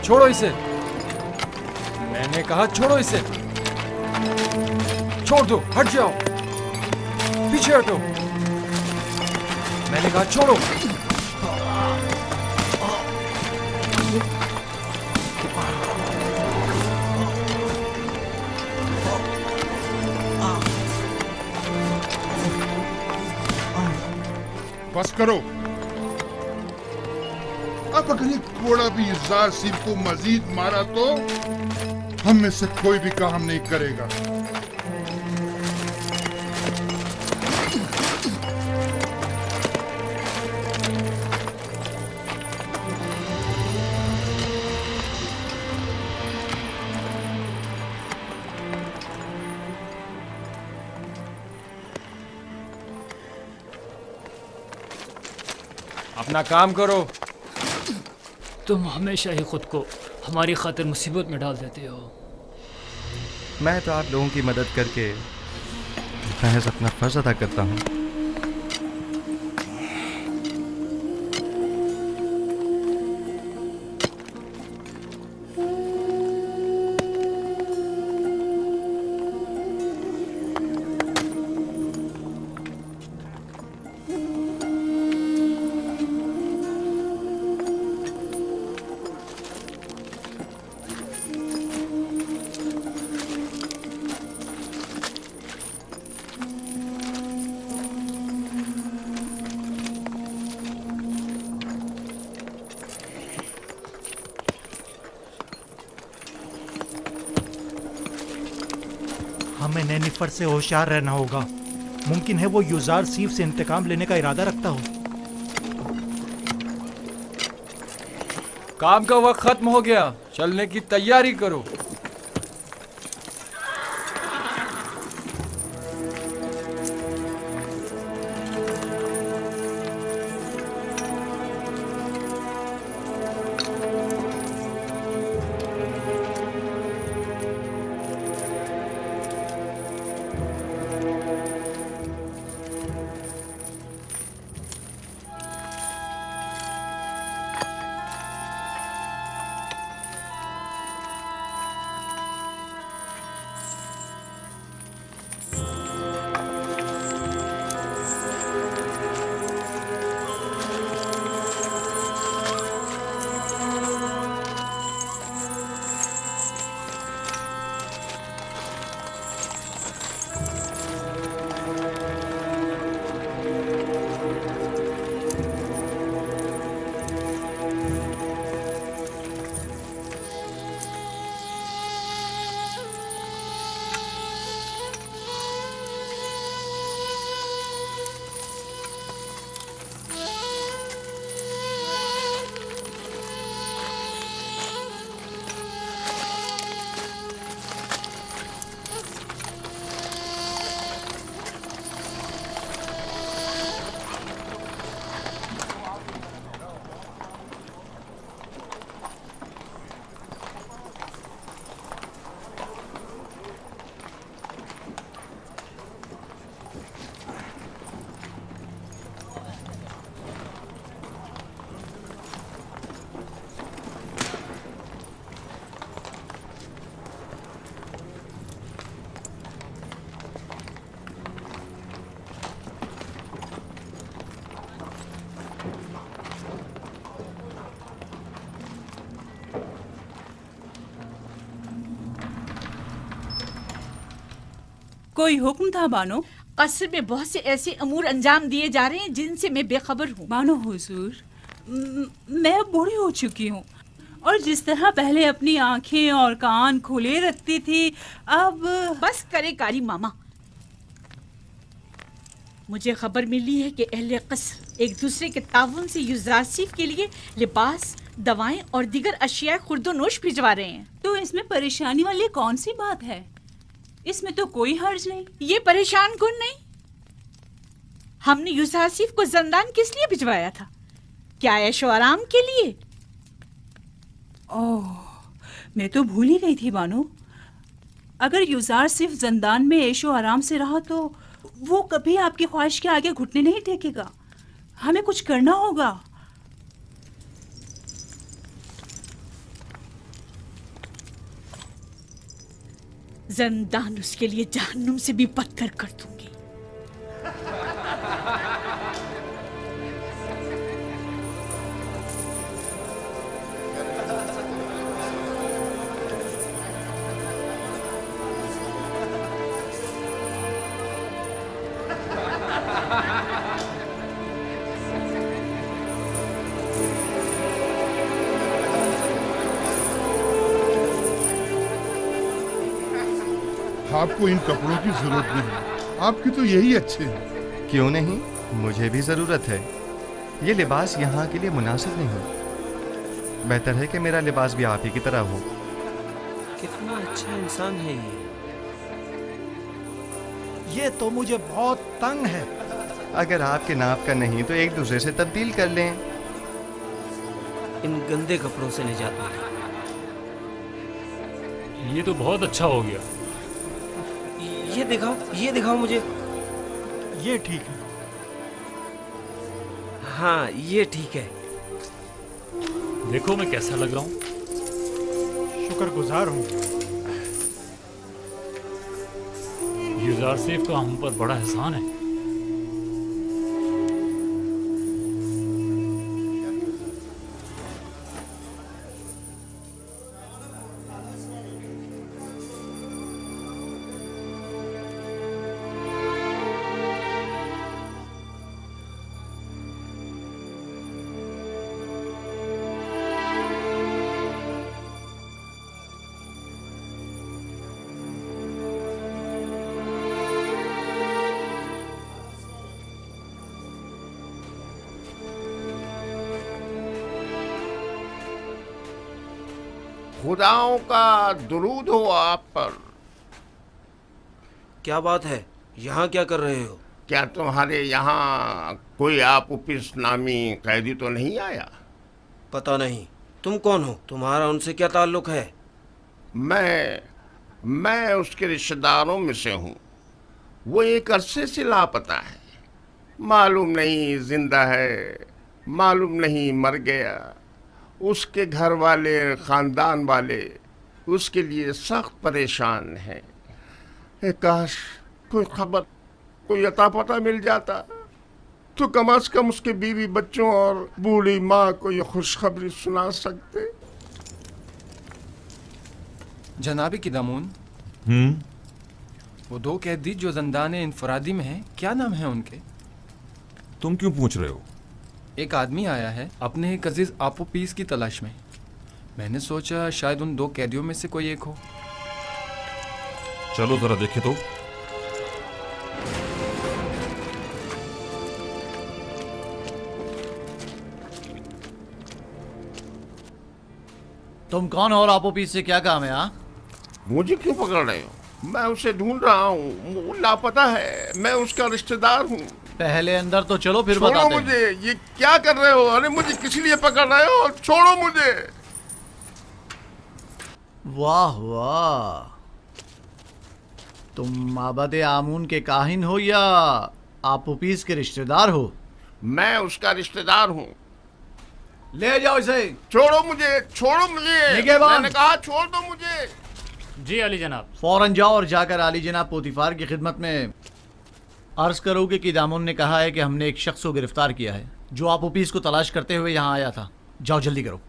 छोड़ो इसे। मैंने कहा छोड़ो इसे। छोड़ दो, हट जाओ, पीछे हटो। मैंने कहा छोड़ो। बस करो। अब अगर ये घोड़ा भी युज़ार सिंह को मजीद मारा तो हम में से कोई भी काम नहीं करेगा। अपना काम करो। तुम हमेशा ही खुद को हमारी खातिर मुसीबत में डाल देते हो। मैं तो आप लोगों की मदद करके महज अपना फर्ज अदा करता हूँ। हमें नेनिफर से होशियार रहना होगा। मुमकिन है वो युज़ार सीफ से इंतकाम लेने का इरादा रखता हो। काम का वक्त खत्म हो गया, चलने की तैयारी करो। कोई हुक्म था बानो? कसर में बहुत से ऐसे अमूर अंजाम दिए जा रहे हैं जिनसे मैं बेखबर हूँ। बानो हुजूर, मैं अब बूढ़ी हो चुकी हूँ और जिस तरह पहले अपनी आंखें और कान खुले रखती थी, अब बस करे कारी मामा। मुझे खबर मिली है कि अहले कसर एक दूसरे के ताउन से युज़ारसीफ के लिए लिबास, दवाएं और दीगर अशिया खुर्दोनोश भिजवा रहे हैं। तो इसमें परेशानी वाली कौन सी बात है? इसमें तो कोई हर्ज नहीं। ये परेशान कौन नहीं? हमने युज़ारसीफ को जंदान किस लिए भिजवाया था? क्या ऐशो आराम के लिए? ओह, मैं तो भूल ही गई थी बानो। अगर युज़ारसीफ जंदान में ऐशो आराम से रहा तो वो कभी आपकी ख्वाहिश के आगे घुटने नहीं टेकेगा। हमें कुछ करना होगा। जंदान उसके लिए जहन्नुम से भी बदतर कर दूंगी। आपको इन कपड़ों की जरूरत नहीं, आपके तो यही अच्छे हैं। क्यों नहीं, मुझे भी ज़रूरत है। ये लिबास यहाँ के लिए मुनासिब नहीं। बेहतर है कि मेरा लिबास भी आप ही की तरह हो। कितना अच्छा इंसान है ये तो मुझे बहुत तंग है। अगर आपके नाप का नहीं तो एक दूसरे से तब्दील कर लें। इन गंदे कपड़ों से निजात मिली। ये तो बहुत अच्छा हो गया। ये दिखाओ मुझे। ये ठीक है। हाँ ये ठीक है। देखो मैं कैसा लग रहा हूँ। शुक्रगुजार हूँ। युजार सेफ का हम पर बड़ा एहसान है। खुदाओं का दुरूद हो आप पर। क्या बात है, यहाँ क्या कर रहे हो? क्या तुम्हारे यहाँ कोई आपुपिस नामी कैदी तो नहीं आया? पता नहीं। तुम कौन हो? तुम्हारा उनसे क्या ताल्लुक है? मैं उसके रिश्तेदारों में से हूँ। वो एक अरसे से लापता है। मालूम नहीं जिंदा है, मालूम नहीं मर गया। उसके घर वाले, खानदान वाले उसके लिए सख्त परेशान हैं। काश कोई खबर, कोई अता पता मिल जाता तो कम से कम उसके बीवी बच्चों और बूढ़ी माँ को ये खुशखबरी सुना सकते। जनाबी किदामून, वो दो कैदी जो ज़ंदान इनफरादी में हैं, क्या नाम है उनके? तुम क्यों पूछ रहे हो? एक आदमी आया है अपने एक अजीज आपोपीस की तलाश में। मैंने सोचा शायद उन दो कैदियों में से कोई एक हो। चलो जरा देखे तो। तुम कौन हो और आपोपीस से क्या काम है? मुझे क्यों पकड़ रहे हो? मैं उसे ढूंढ रहा हूँ, वो लापता है। मैं उसका रिश्तेदार हूँ। पहले अंदर तो चलो, फिर छोड़ो बताते मुझे। ये क्या कर रहे हो? अरे मुझे किस लिए पकड़ रहे हो? छोड़ो मुझे। वाह वाह, तुम माबद आमून के काहिन हो या आपोपीस के रिश्तेदार हो? मैं उसका रिश्तेदार हूँ। ले जाओ इसे। छोड़ो मुझे, छोड़ो मुझे। मैंने कहा छोड़ दो मुझे। जी अली जनाब। फौरन जाओ और जाकर आली जनाब पोतीफार की खिदमत में अर्ज करोगे कि दामुन ने कहा है कि हमने एक शख्स को गिरफ्तार किया है जो आपोपीस को तलाश करते हुए यहाँ आया था। जाओ जल्दी करो।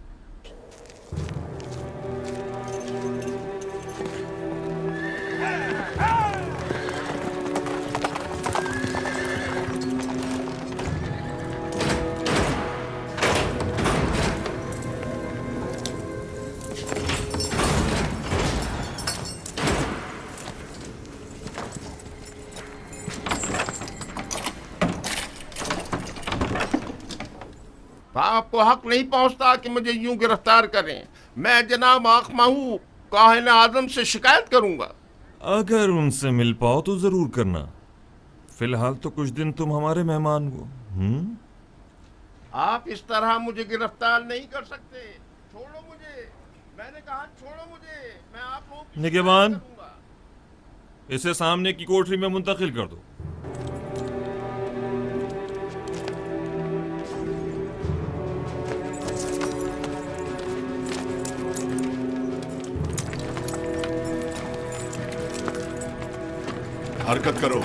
आपको हक नहीं पहुंचता कि मुझे यूं गिरफ्तार करें। मैं जनाब आखमाहू काहिन आजम से शिकायत करूंगा। अगर उनसे मिल पाओ तो जरूर करना। फिलहाल तो कुछ दिन तुम हमारे मेहमान हो। आप इस तरह मुझे गिरफ्तार नहीं कर सकते। छोड़ो मुझे। मैंने कहा छोड़ो मुझे। मैं आप लोगों की निगहबान, इसे सामने की कोठरी में मुंतकिल कर दो। हरकत करो।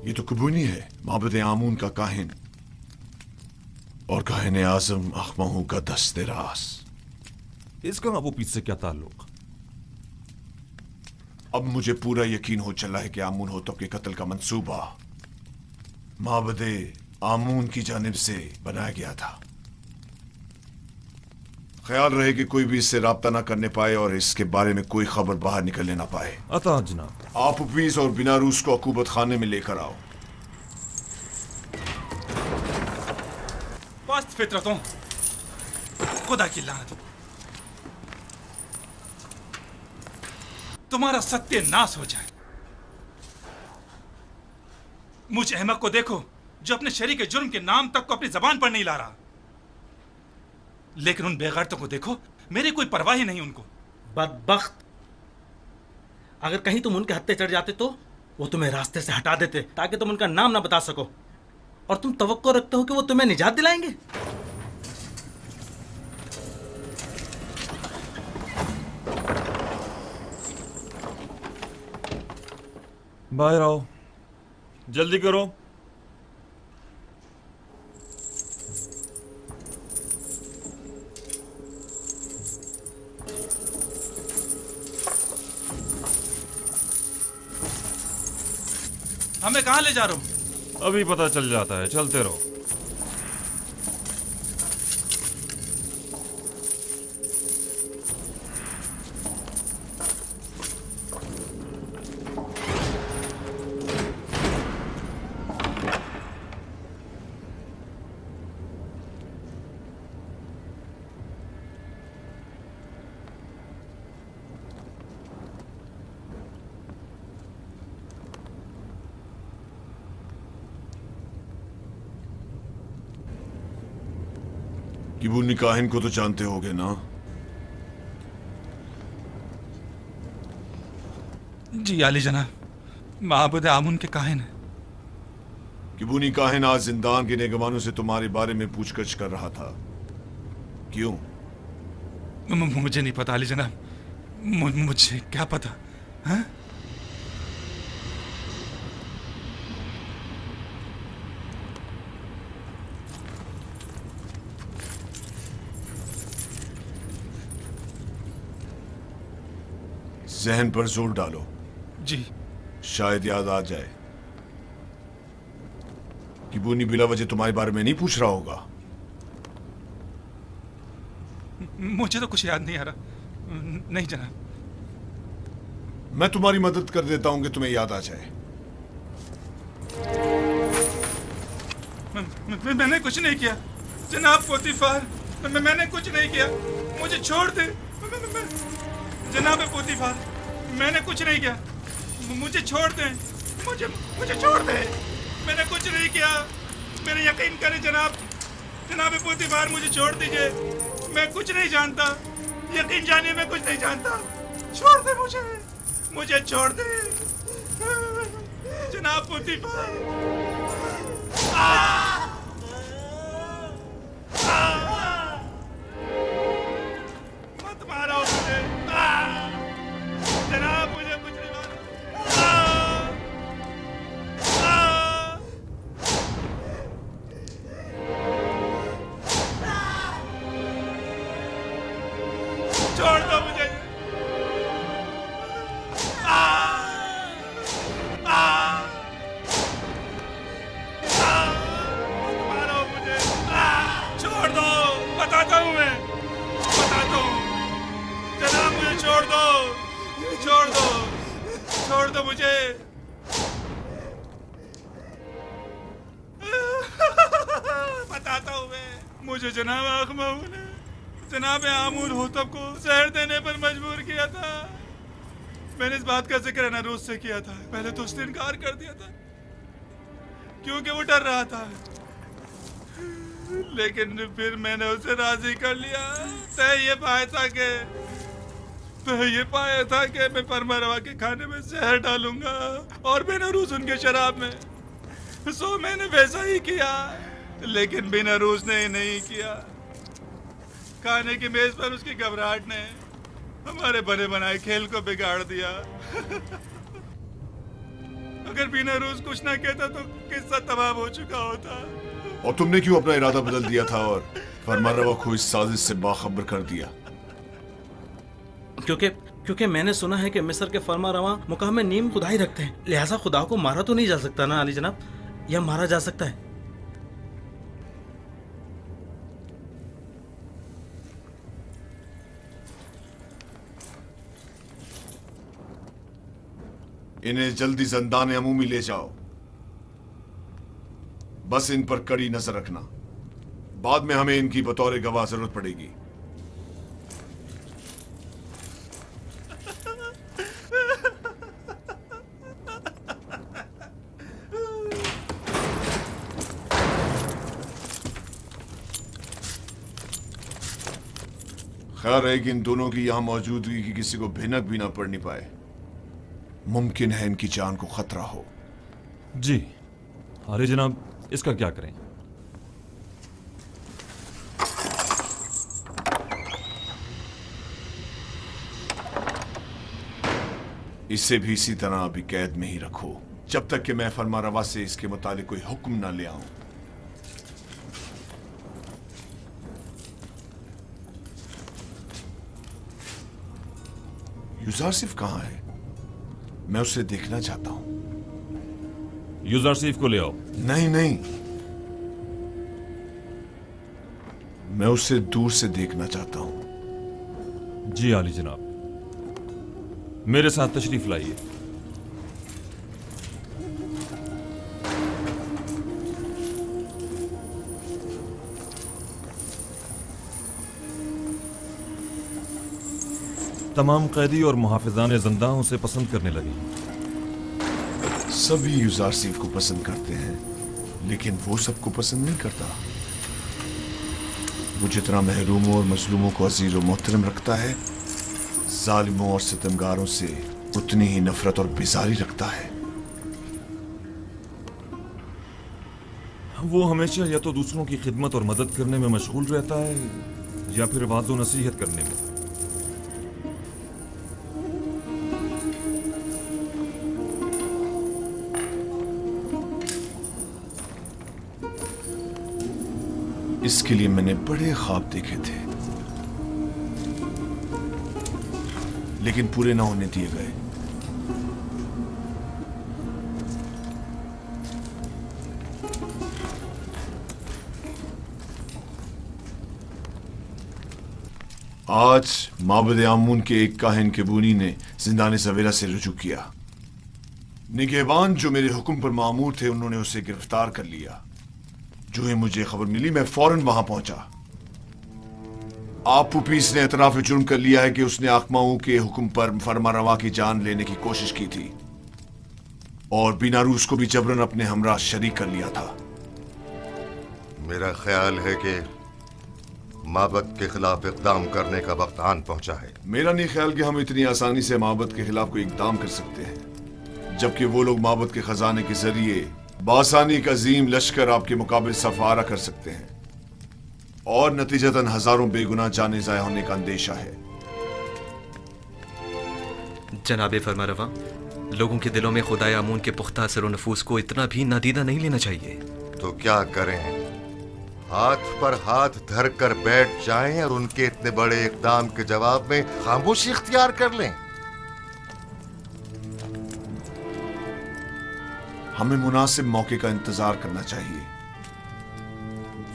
ये तो कुबूनी है, माबद आमून का काहिन और काहिन आजम अखमहू का दस्ते रास। इसका अबू पीस से क्या ताल्लुक? अब मुझे पूरा यकीन हो चला है कि आमून होतों के कत्ल का मंसूबा माबद आमून की जानिब से बनाया गया था। ख्याल रहे कि कोई भी इससे राब्ता ना करने पाए और इसके बारे में कोई खबर बाहर निकलने ना पाए। अता जनाब। आप पीस और बिना रूस को अकूबत खाने में लेकर आओ। पास्त फितरतों, खुदा की लानत, तुम्हारा सत्यानाश हो जाए। मुझ अहमक को देखो जो अपने शरीक के जुर्म के नाम तक को अपनी जबान पर नहीं ला रहा, लेकिन उन बेगैरतों को देखो, मेरी कोई परवाह ही नहीं उनको। बदबख्त, अगर कहीं तुम उनके हत्थे चढ़ जाते तो वो तुम्हें रास्ते से हटा देते ताकि तुम उनका नाम ना बता सको, और तुम तवक्को रखते हो कि वो तुम्हें निजात दिलाएंगे। बाहर आओ, जल्दी करो। हमें कहाँ ले जा रहे हो? अभी पता चल जाता है, चलते रहो। किबूनी काहिन को तो जानते होगे ना? जी आली जनाब, माबूद आमुन के काहिन है। किबूनी काहिन आज जिंदान के नेगवानों से तुम्हारे बारे में पूछगछ कर रहा था, क्यों? मुझे नहीं पता आली जनाब, मुझे क्या पता। हाँ? जहन पर जोर डालो। जी। शायद याद आ जाए। किबूनी बिला वजह तुम्हारे बारे में नहीं पूछ रहा होगा। मुझे तो कुछ याद नहीं आ रहा। नहीं जनाब। मैं तुम्हारी मदद कर देता हूं कि तुम्हें याद आ जाए। मैंने कुछ नहीं किया जनाब पोतीफार, मैंने कुछ नहीं किया, मुझे छोड़ दे जनाब पोतीफार, मैंने कुछ नहीं किया, मुझे छोड़ दे, मुझे छोड़ दे, मैंने कुछ नहीं किया, मेरे यकीन करें जनाब पोतीफार, मुझे छोड़ दीजिए, मैं कुछ नहीं जानता, यकीन जानिए मैं कुछ नहीं जानता, छोड़ दे मुझे छोड़ दे जनाब पोतीफार। मत मारो मुझे जनाब, मुझे कुछ नहीं मारो। दो मुझे। बताता हूँ मैं। मुझे जनाब आखमाऊ ने जनाब आमूर होतब को जहर देने पर मजबूर किया था। मैंने इस बात का जिक्र अनारूस से किया था। पहले तो उसने इनकार कर दिया था क्योंकि वो डर रहा था, लेकिन फिर मैंने उसे राजी कर लिया। तय ये पाया था कि मैं फरमारवा के खाने में जहर डालूंगा और बेनारूस उनके शराब में। सो मैंने वैसा ही किया, लेकिन बेनारूस ने नहीं किया। खाने की मेज पर उसकी घबराहट ने हमारे बने बनाए खेल को बिगाड़ दिया। अगर बेनारूस कुछ ना कहता तो किस्सा तमाम हो चुका होता। और तुमने क्यों अपना इरादा बदल दिया था और फरमारवा को इस साजिश से बाखबर कर दिया? क्योंकि मैंने सुना है कि मिस्र के फरमारवा मुकाम में नीम खुदाई रखते हैं, लिहाजा खुदा को मारा तो नहीं जा सकता ना अली जनाब, या मारा जा सकता है? इन्हें जल्दी ज़ंदान अमूमी ले जाओ। बस इन पर कड़ी नजर रखना, बाद में हमें इनकी बतौर गवाह जरूरत पड़ेगी। खैर है कि इन दोनों की यहां मौजूदगी की किसी को भिनक भी ना पड़नी पाए। मुमकिन है इनकी जान को खतरा हो। जी अरे जनाब, इसका क्या करें? इसे भी इसी तरह अभी कैद में ही रखो जब तक कि मैं फरमारवा से इसके मुतालिक कोई हुक्म ना ले आऊं। यूजारसिफ कहां है? मैं उसे देखना चाहता हूं। यूजारसिफ को ले आओ। नहीं नहीं, मैं उसे दूर से देखना चाहता हूं। जी आली जनाब, मेरे साथ तशरीफ लाइए। तमाम कैदी और मुहाफिजान ज़िंदा उसे पसंद करने लगे। सभी यूजारसिफ को पसंद करते हैं, लेकिन वो सबको पसंद नहीं करता। वो जितना महरूमों और मजलूमों को अजीज और मोहतरम रखता है, जालिमों और सितमगारों से उतनी ही नफरत और बेजारी रखता है। वो हमेशा या तो दूसरों की खिदमत और मदद करने में मशगूल रहता है या फिर वाज़ो नसीहत करने में। इसके लिए मैंने बड़े ख्वाब देखे थे, लेकिन पूरे ना होने दिए गए। आज माबद आमून के एक काहिन केबूनी ने जिंदाने सवेरा से रुजू किया। निगहबान जो मेरे हुक्म पर मामूर थे, उन्होंने उसे गिरफ्तार कर लिया। जो ही मुझे खबर मिली, मैं फौरन वहां पहुंचा। आप पुपीस ने एतराफ जुर्म कर लिया है कि उसने आकमाओं के हुक्म पर फरमारवा की जान लेने की कोशिश की थी और बीनारूस को भी जबरन अपने हमरा शरीक कर लिया था। मेरा ख्याल है कि माबद के खिलाफ इकदाम करने का वक्त आन पहुंचा है। मेरा नहीं ख्याल कि हम इतनी आसानी से माबद के खिलाफ कोई इकदाम कर सकते हैं, जबकि वो लोग माबद के खजाने के जरिए बासानी का अजीम लश्कर आपके मुकाबले सफारा कर सकते हैं और नतीजतन हजारों बेगुनाह जाने जाया होने का अंदेशा है। जनाबे फरमारवा, लोगों के दिलों में खुदाए आमून के पुख्ता असर और नफूस को इतना भी नादीदा नहीं लेना चाहिए। तो क्या करें? हाथ पर हाथ धर कर बैठ जाएं और उनके इतने बड़े इकदाम के जवाब में खामोशी इख्तियार कर लें? हमें मुनासिब मौके का इंतजार करना चाहिए।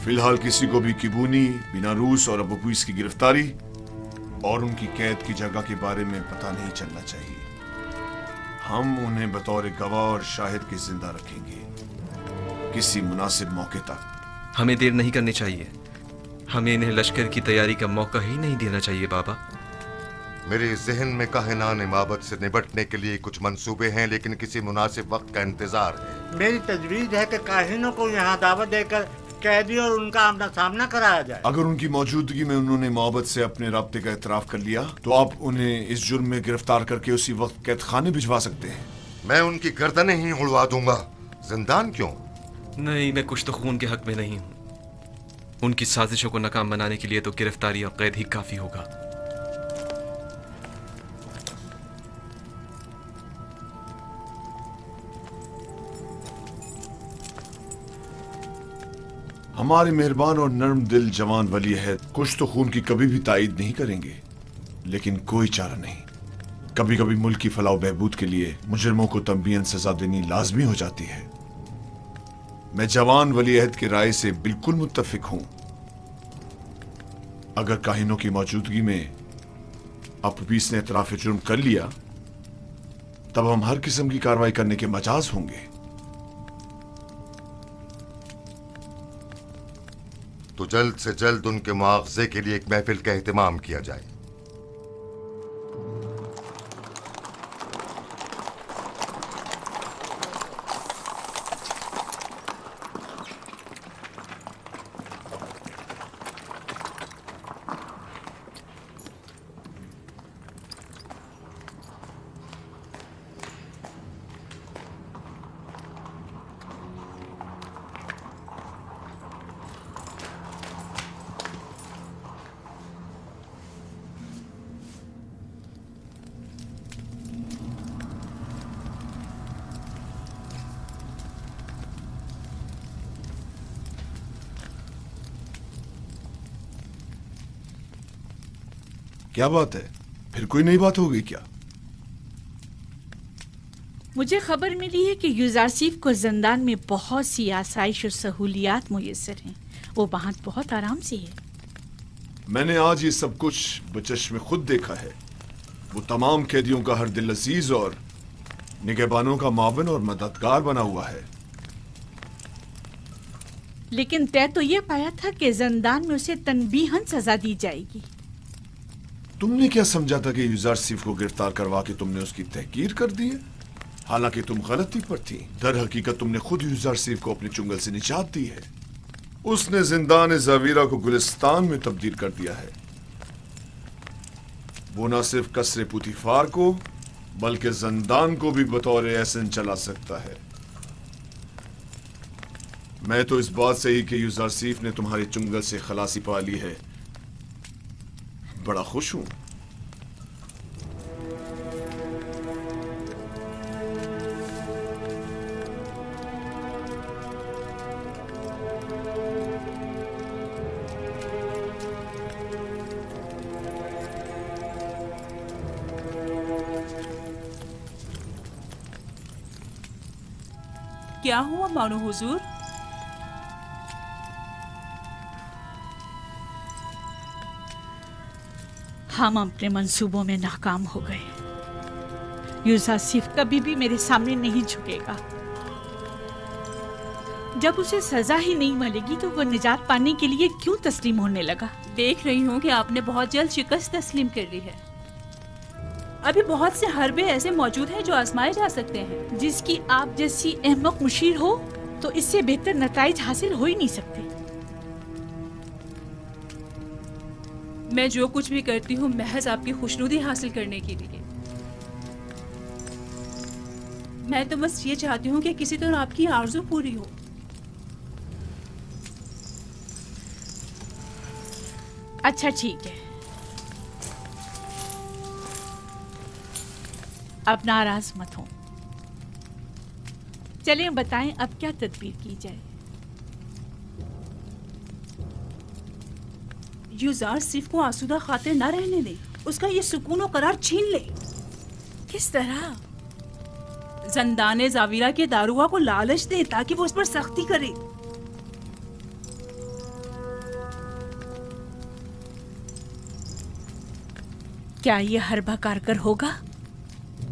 फिलहाल किसी को भी किबूनी, बीनारूस और अबूपीस की गिरफ्तारी और उनकी कैद की जगह के बारे में पता नहीं चलना चाहिए। हम उन्हें बतौर गवाह और शाहिद के जिंदा रखेंगे किसी मुनासिब मौके तक। हमें देर नहीं करनी चाहिए। हमें इन्हें लश्कर की तैयारी का मौका ही नहीं देना चाहिए बाबा। मेरे जहन में काहिनान इमामत से निपटने के लिए कुछ मंसूबे हैं, लेकिन किसी मुनासिब वक्त का इंतजार है। मेरी तजवीज है कि काहिनों को यहाँ दावत देकर कैदी और उनका आमना सामना कराया जाए। अगर उनकी मौजूदगी में उन्होंने मोहब्बत से अपने राब्ते का एतराफ कर लिया तो आप उन्हें इस जुर्म में गिरफ्तार करके उसी वक्त कैद खाने भिजवा सकते हैं। मैं उनकी गर्दनें ही उड़वा दूंगा। जिंदान क्यों? नहीं, मैं कुछ तो खून के हक में नहीं हूँ। उनकी साजिशों को नाकाम बनाने के लिए तो गिरफ्तारी और कैद ही काफी होगा। हमारे मेहरबान और नर्म दिल जवान वली अहद कुछ तो खून की कभी भी तायद नहीं करेंगे, लेकिन कोई चारा नहीं। कभी कभी मुल्क की फलाह बहबूद के लिए मुजरिमों को तंबीहन सजा देनी लाजमी हो जाती है। मैं जवान वली अहद की राय से बिल्कुल मुत्तफिक हूं। अगर काहिनों की मौजूदगी में अपीस ने इतराफ जुर्म कर लिया तब हम हर किस्म की कार्रवाई करने के मजाज होंगे। तो जल्द से जल्द उनके मुआवजे के लिए एक महफिल का एहतमाम किया जाए। क्या बात है? फिर कोई नई बात हो गई क्या? मुझे खबर मिली है कि युजारसीफ को जिंदान में बहुत सी आसाइश और सहूलियात मुयस्सर हैं। वो वहाँ बहुत आराम से है। मैंने आज ये सब कुछ बचश्मे खुद देखा है। वो तमाम कैदियों का हर दिल अजीज और निगहबानों का मावन और मददगार बना हुआ है। लेकिन तय तो ये पाया था कि जिंदान में उसे तनबीहन सजा दी जाएगी। तुमने क्या समझा था कि युजारसीफ को गिरफ्तार करवा के तुमने उसकी तहकीर कर दी है? हालांकि तुम गलती पर थी। दर हकीकत तुमने खुद युजारसीफ को अपने चुंगल से निजात दी है। उसने जिंदान ज़वीरा को गुलिस्तान में तब्दील कर दिया है। वो न सिर्फ कसरे पुतिफार को बल्कि जिंदान को भी बतौर एहसन चला सकता है। मैं तो इस बात से ही कि युजारसीफ ने तुम्हारे चुंगल से खलासी पा ली है बड़ा खुश हूं। क्या हुआ मानो हुजूर? हम अपने मंसूबों में नाकाम हो गए। युजारसीफ कभी भी मेरे सामने नहीं झुकेगा। जब उसे सजा ही नहीं मिलेगी तो वो निजात पाने के लिए क्यों तस्लीम होने लगा? देख रही हूँ कि आपने बहुत जल्द शिकस्त तस्लीम कर ली है। अभी बहुत से हरबे ऐसे मौजूद हैं जो आजमाए जा सकते हैं। जिसकी आप जैसी अहमक मुशीर हो तो इससे बेहतर नताइज हासिल हो ही नहीं सकते। मैं जो कुछ भी करती हूँ महज आपकी खुशनुदी हासिल करने के लिए। मैं तो बस ये चाहती हूँ कि किसी तरह आपकी आरज़ू पूरी हो। अच्छा ठीक है, अब नाराज मत हो। चलें बताएं अब क्या तदबीर की जाए। युजारसीफ को आसूदा खातिर न रहने दे। उसका ये सुकून और करार छीन ले। किस तरह? जिंदान ज़वीरा के दारुआ को लालच दे ताकि वो उस पर सख्ती करे। क्या ये हरबा कारगर होगा?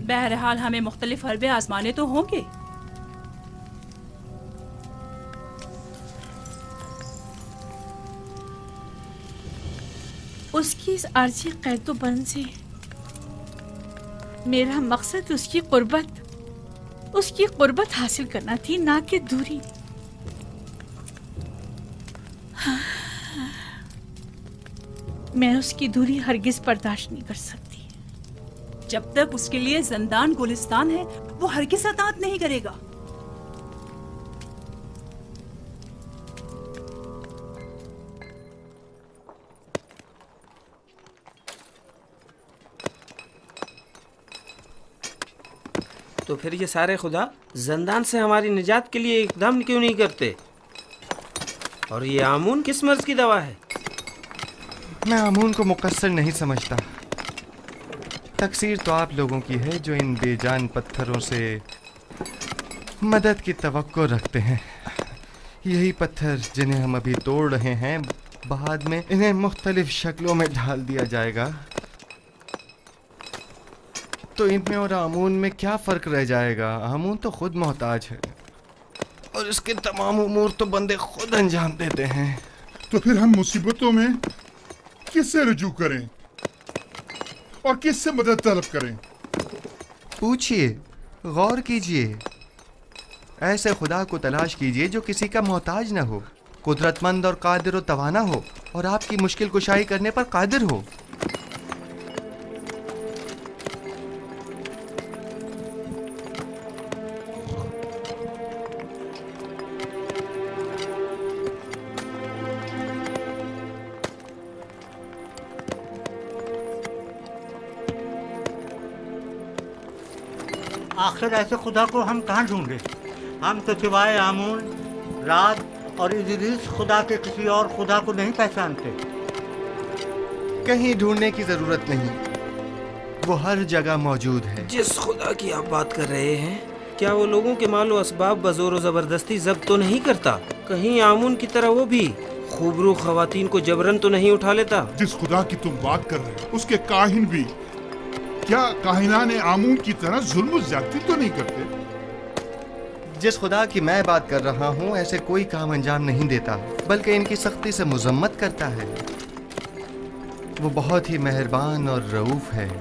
बहरहाल हमें मुख्तलिफ हरबे आजमाने तो होंगे। उसकी इस आर्जी कैदोबंद से मेरा मकसद उसकी कुर्बत हासिल करना थी, ना कि दूरी। मैं उसकी दूरी हरगिज बर्दाश्त नहीं कर सकती। जब तक उसके लिए जिंदान गुलिस्तान है, वो हरगिज अतात नहीं करेगा। तो फिर ये सारे खुदा जिंदान से हमारी निजात के लिए इकदाम क्यों नहीं करते? और ये आमून किस मर्ज की दवा है? मैं आमून को मुकस्सर नहीं समझता। तकसीर तो आप लोगों की है जो इन बेजान पत्थरों से मदद की तवक्को रखते हैं। यही पत्थर जिन्हें हम अभी तोड़ रहे हैं, बाद में इन्हें मुख्तलिफ शक्लों में ढाल दिया जाएगा। तो इनमें और आमून में क्या फ़र्क रह जाएगा? आमून तो खुद मोहताज है और इसके तमाम उमूर तो बंदे खुद अंजाम देते हैं। तो फिर हम मुसीबतों में किससे रुजू करें और किससे मदद तलब करें? पूछिए, गौर कीजिए, ऐसे खुदा को तलाश कीजिए जो किसी का मोहताज न हो, कुदरतमंद और कादिर व तवाना हो और आपकी मुश्किल कुशाई करने पर कादिर हो। आखिर ऐसे खुदा को हम कहाँ ढूंढे? हम तो सिवाय आमून, राद और इदरीस खुदा के किसी और खुदा को नहीं पहचानते। कहीं ढूंढने की जरूरत नहीं, वो हर जगह मौजूद है। जिस खुदा की आप बात कर रहे हैं, क्या वो लोगों के मालो असबाब बजोर जबरदस्ती जब्त तो नहीं करता? कहीं आमून की तरह वो भी खूबरू खवातीन को जबरन तो नहीं उठा लेता? जिस खुदा की तुम बात कर रहे हो, उसके काहिन भी क्या काहिनान आमून की तरह जुल्म ज्यादती तो नहीं करते? जिस खुदा की मैं बात कर रहा हूँ ऐसे कोई काम अंजाम नहीं देता, बल्कि इनकी सख्ती से मुजम्मत करता है। वो बहुत ही मेहरबान और रऊफ है।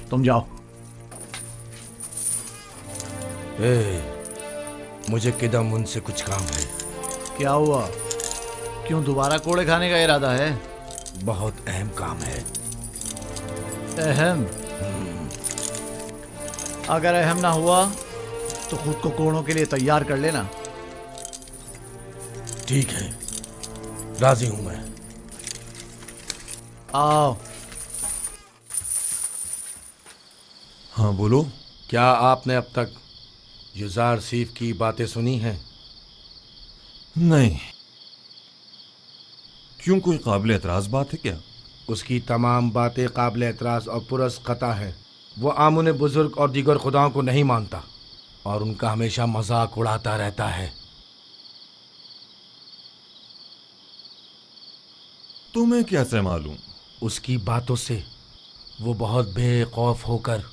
तुम जाओ। मुझे किदम उनसे कुछ काम है। क्या हुआ? क्यों दोबारा कोड़े खाने का इरादा है? बहुत अहम काम है। अहम? अगर अहम ना हुआ तो खुद को कोड़ों के लिए तैयार कर लेना। ठीक है, राजी हूं मैं। आओ। हाँ बोलो। क्या आपने अब तक युजार सीफ की बातें सुनी हैं? नहीं। क्यों, कोई काबिल एतराज बात है क्या? उसकी तमाम बातें काबिल एतराज और पुरस कता है। वो आमुन बुजुर्ग और दीगर खुदाओं को नहीं मानता और उनका हमेशा मजाक उड़ाता रहता है। तुम्हें कैसे मालूम? उसकी बातों से वो बहुत बेखौफ होकर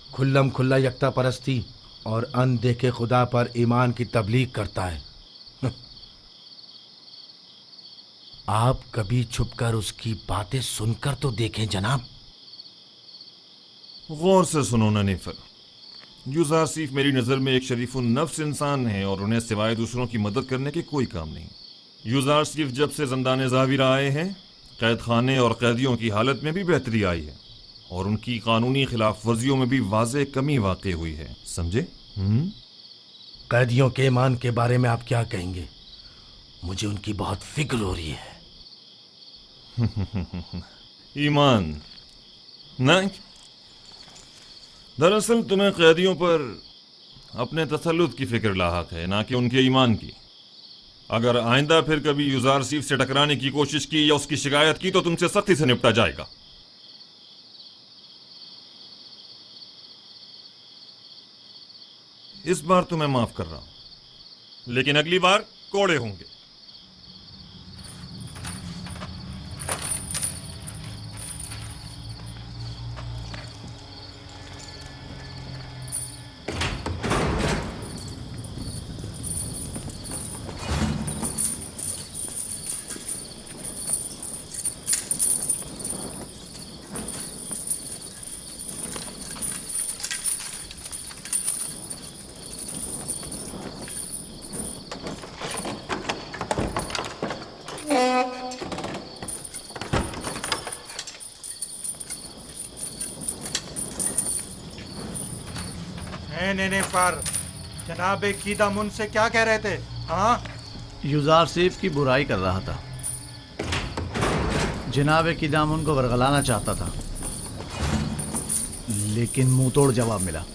खुल्लम खुल्ला यकता परस्ती और अनदेखे खुदा पर ईमान की तबलीग करता है। आप कभी छुपकर उसकी बातें सुनकर तो देखें जनाब। गौर से सुनो ननीफर, यूजारसीफ मेरी नज़र में एक शरीफुन नफ्स इंसान है और उन्हें सिवाय दूसरों की मदद करने के कोई काम नहीं। यूजारसीफ जब से ज़ंदान ज़ाविरा आए हैं, कैद खाने और कैदियों की हालत में भी बेहतरी आई है और उनकी कानूनी खिलाफ वर्जियों में भी वाज़ेह कमी वाक़ई हुई है। समझे? कैदियों के ईमान के बारे में आप क्या कहेंगे? मुझे उनकी बहुत फिक्र हो रही है। ईमान नहीं, दरअसल तुम्हें कैदियों पर अपने तसल्लुत की फिक्र लाहक है, ना कि उनके ईमान की। अगर आइंदा फिर कभी यूजारसीफ से टकराने की कोशिश की या उसकी शिकायत की तो तुमसे सख्ती से निपटा जाएगा। इस बार तो मैं माफ कर रहा हूं, लेकिन अगली बार कोड़े होंगे। पर जनाब कीदम उनसे क्या कह रहे थे? हाँ, यूजारसीफ की बुराई कर रहा था। जनाब कीदम उनको बरगलाना चाहता था, लेकिन मुंह तोड़ जवाब मिला।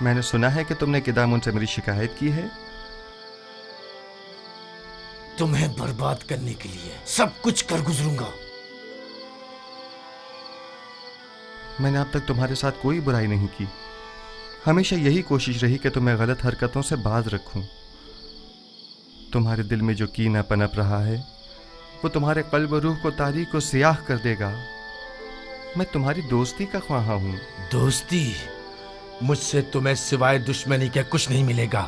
मैंने सुना है कि तुमने किदामुन से मेरी शिकायत की है। तुम्हें बर्बाद करने के लिए सब कुछ कर गुजरूंगा। मैंने अब तक तुम्हारे साथ कोई बुराई नहीं की। हमेशा यही कोशिश रही कि तुम्हें गलत हरकतों से बाज रखूं। तुम्हारे दिल में जो कीना पनप रहा है वो तुम्हारे कल्ब रूह को तारीक और सियाह कर देगा। मैं तुम्हारी दोस्ती का ख्वाहा हूं। दोस्ती? मुझसे तुम्हें सिवाय दुश्मनी के कुछ नहीं मिलेगा।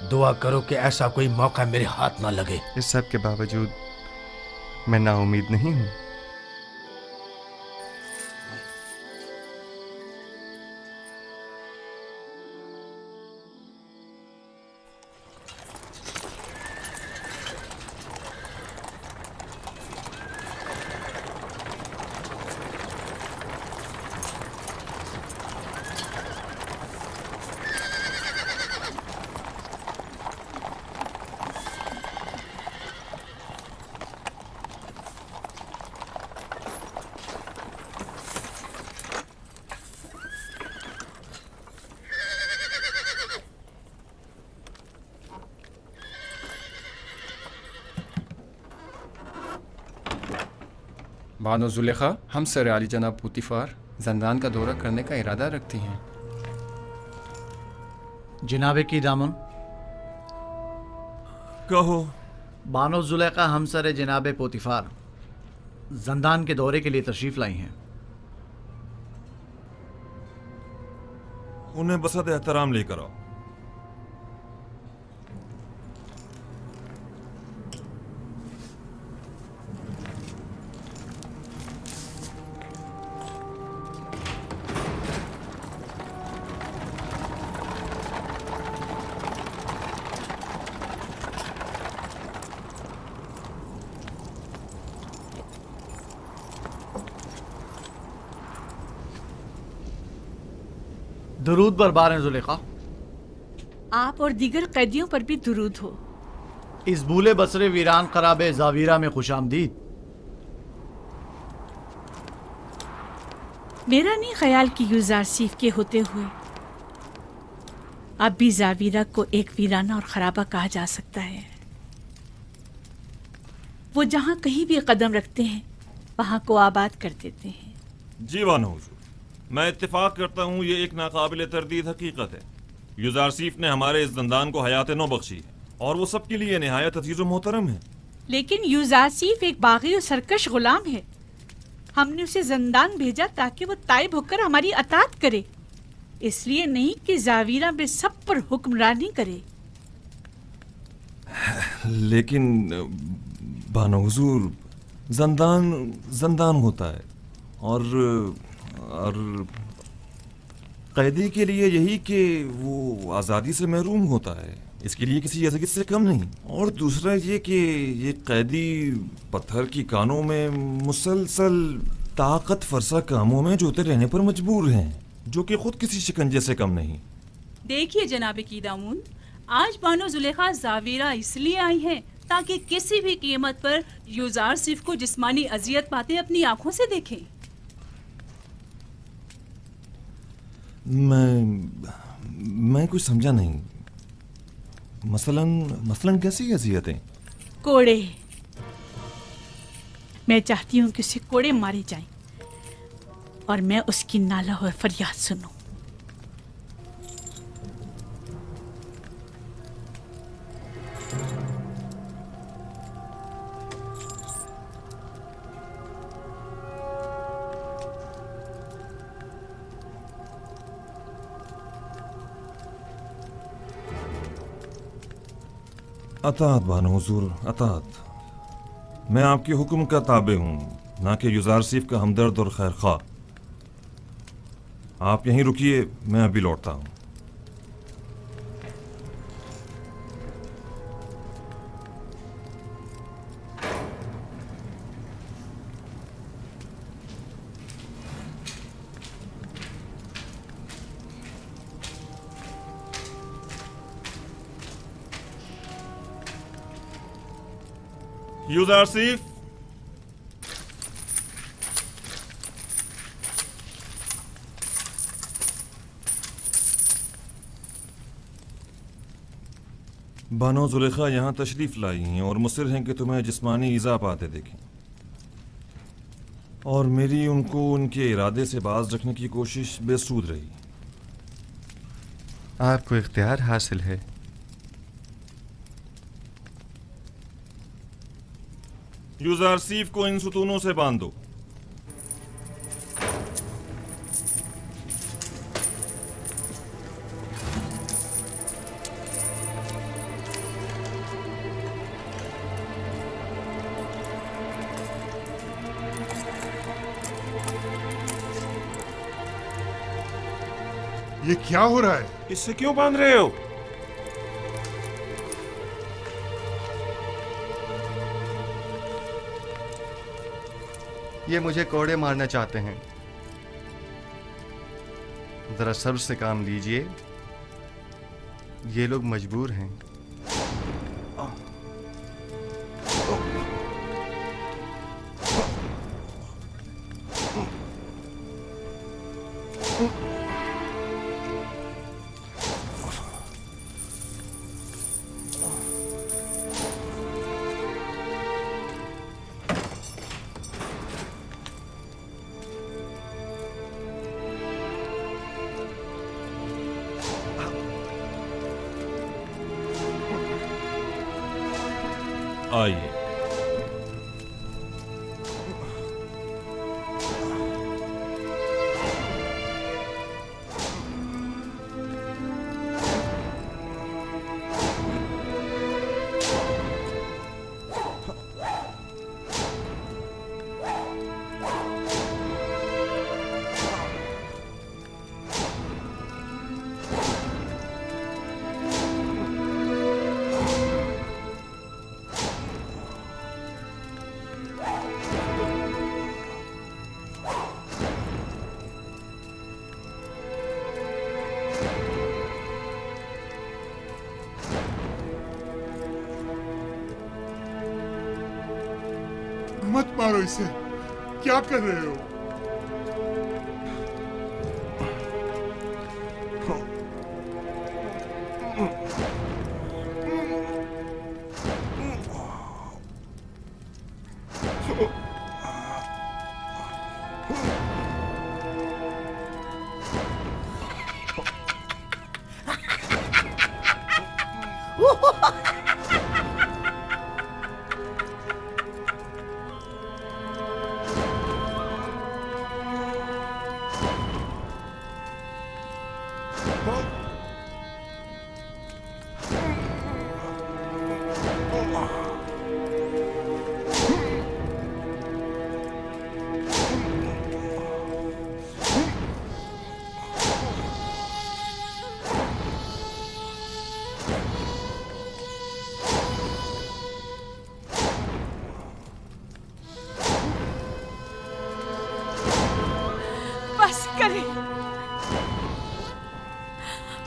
दुआ करो कि ऐसा कोई मौका मेरे हाथ ना लगे। इस सब के बावजूद मैं नाउमीद नहीं हूं। बानो जुलेखा, हम सर आली जनाब पुतिफार जंदान का दौरा करने का इरादा रखती हैं। जनाब की दामन, कहो। बानो जुलेखा हमसर जनाब पोतिफार जंदान के दौरे के लिए तशरीफ लाई हैं। उन्हें बसत एहतराम लेकर आओ। दुरूद बरबार हैं जुलेखा। आप और दीगर कैदियों पर भी दुरूद हो। इस भूले बसरे वीरान खराबे जावीरा में खुशामदीद। मेरा नहीं ख्याल कि यूजारसीफ के होते हुए अब भी जावीरा को एक वीराना और खराबा कहा जा सकता है। वो जहाँ कहीं भी कदम रखते हैं वहाँ को आबाद कर देते हैं। जी बानो हुजूर, मैं इत्तेफाक करता हूँ ये एक नाकाबिल तरदीद हकीकत है। यूजारसीफ ने हमारे इस जंदान को हयात नौ बख्शी है और वो सबके लिए निहायत अजीज व मोहतरम है। लेकिन यूजारसीफ एक बागी और सरकश गुलाम है। हमने उसे जंदान भेजा ताकि वो ताइब होकर हमारी अतात करे, इसलिए नहीं कि जावीरा में सब पर हुक्मरानी करे। लेकिन बानो हुजूर, जंदान जंदान होता है और कैदी के लिए यही कि वो आज़ादी से महरूम होता है, इसके लिए किसी अज़ीज़ से कम नहीं। और दूसरा ये कि ये कैदी पत्थर की कानों में मुसलसल ताकत फरसा कामों में जोते रहने पर मजबूर हैं, जो कि खुद किसी शिकंजे से कम नहीं। देखिए जनाब कीदामून, आज बानो जुलेखा जावीरा इसलिए आई हैं ताकि किसी भी कीमत पर यूजारसीफ को जिस्मानी अजियत पाते अपनी आंखों से देखें। मैं कुछ समझा नहीं। मसलन कैसी अजियतें? कोड़े। मैं चाहती हूँ कि उसे कोड़े मारे जाएं और मैं उसकी नाला और फरियाद सुनूं। अतात बानो हुजूर, अतात। मैं आपके हुक्म का ताबे हूँ, ना कि यूजारसीफ का हमदर्द और खैर खा। आप यहीं रुकिए, मैं अभी लौटता हूँ। यूजारसीफ, बानो जुलेखा यहाँ तशरीफ लाई हैं और मुसिर हैं कि तुम्हें जिस्मानी ईज़ा पाते देखें, और मेरी उनको उनके इरादे से बाज रखने की कोशिश बेसूद रही। आपको इख्तियार हासिल है। यूजारसीफ को इन सुतूनों से बांध दो। ये क्या हो रहा है? इससे क्यों बांध रहे हो? ये मुझे कोड़े मारना चाहते हैं। जरा सब्र से काम लीजिए, ये लोग मजबूर हैं। आइए। मत मारो इसे, क्या कर रहे हो?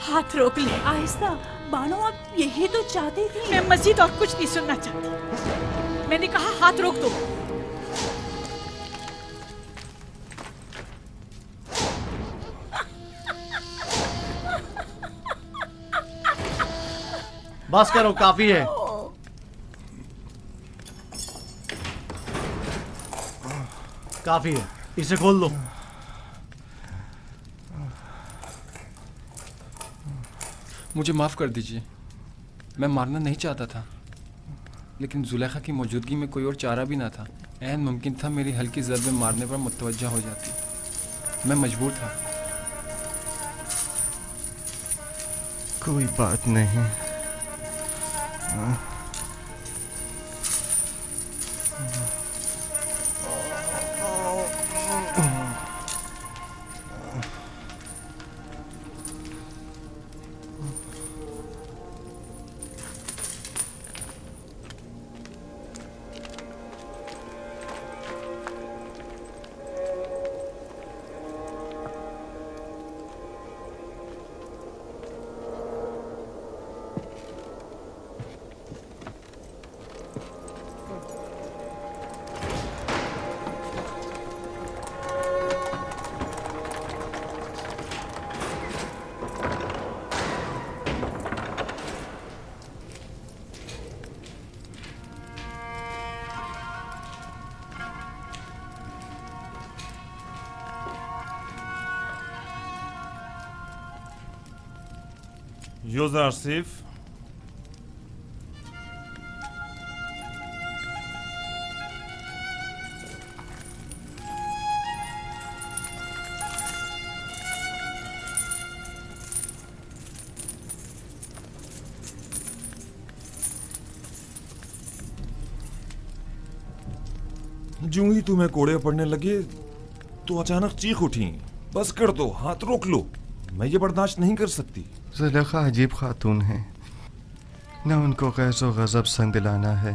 हाथ रोक ले। आहिस्ता, बानो आप यही तो चाहती थी। मैं मजीद और कुछ नहीं सुनना चाहती। मैंने कहा हाथ रोक दो। बस करो, काफी है। काफी है, इसे खोल दो। मुझे माफ़ कर दीजिए, मैं मारना नहीं चाहता था, लेकिन जुलेखा की मौजूदगी में कोई और चारा भी ना था। ऐन मुमकिन था मेरी हल्की ज़रबे मारने पर मुतवज्जा हो जाती। मैं मजबूर था। कोई बात नहीं। यूज़र सिर्फ जूं ही तुम्हें कोड़े पड़ने लगे तो अचानक चीख उठी। बस कर दो, हाथ रोक लो, मैं ये बर्दाश्त नहीं कर सकती। जुलेखा अजीब खातून है, न उनको गैज़ो गज़ब संग दिलाना है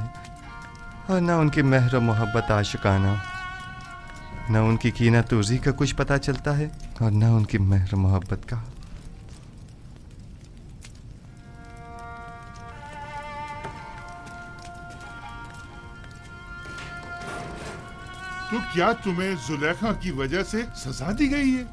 और न उनकी मेहर मोहब्बत आशिकाना। न उनकी कीना तूज़ी का कुछ पता चलता है और न उनकी मेहर मोहब्बत का। तो क्या तुम्हें जुलेखा की वजह से सजा दी गई है?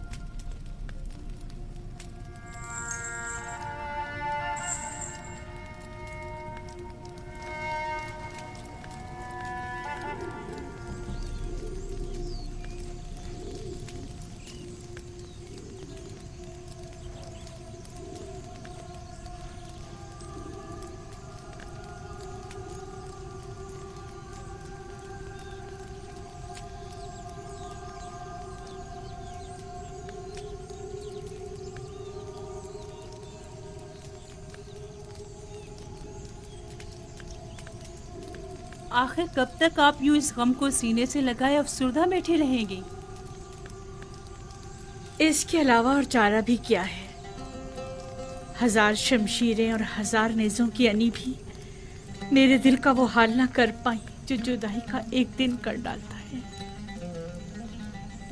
आखिर कब तक आप यूं इस गम को सीने से लगाए अफसुर्दा बैठी रहेंगी? इसके अलावा और चारा भी क्या है? 1000 शमशीरें और 1000 नेज़ों की अनी भी मेरे दिल का वो हाल ना कर पाई जो जुदाई का एक दिन कर डालता है।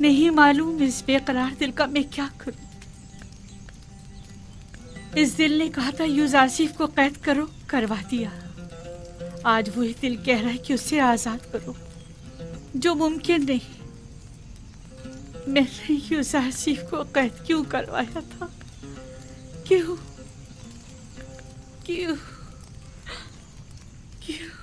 नहीं मालूम इस बेकरार दिल का मैं क्या करूं। इस दिल ने कहा था यूज़ आसिफ को कैद करो, करवा दिया। आज वही दिल कह रहा है कि उसे आजाद करो। जो मुमकिन नहीं। मैंने यूजारसीफ को कैद क्यों करवाया था? क्यों क्यों क्यों?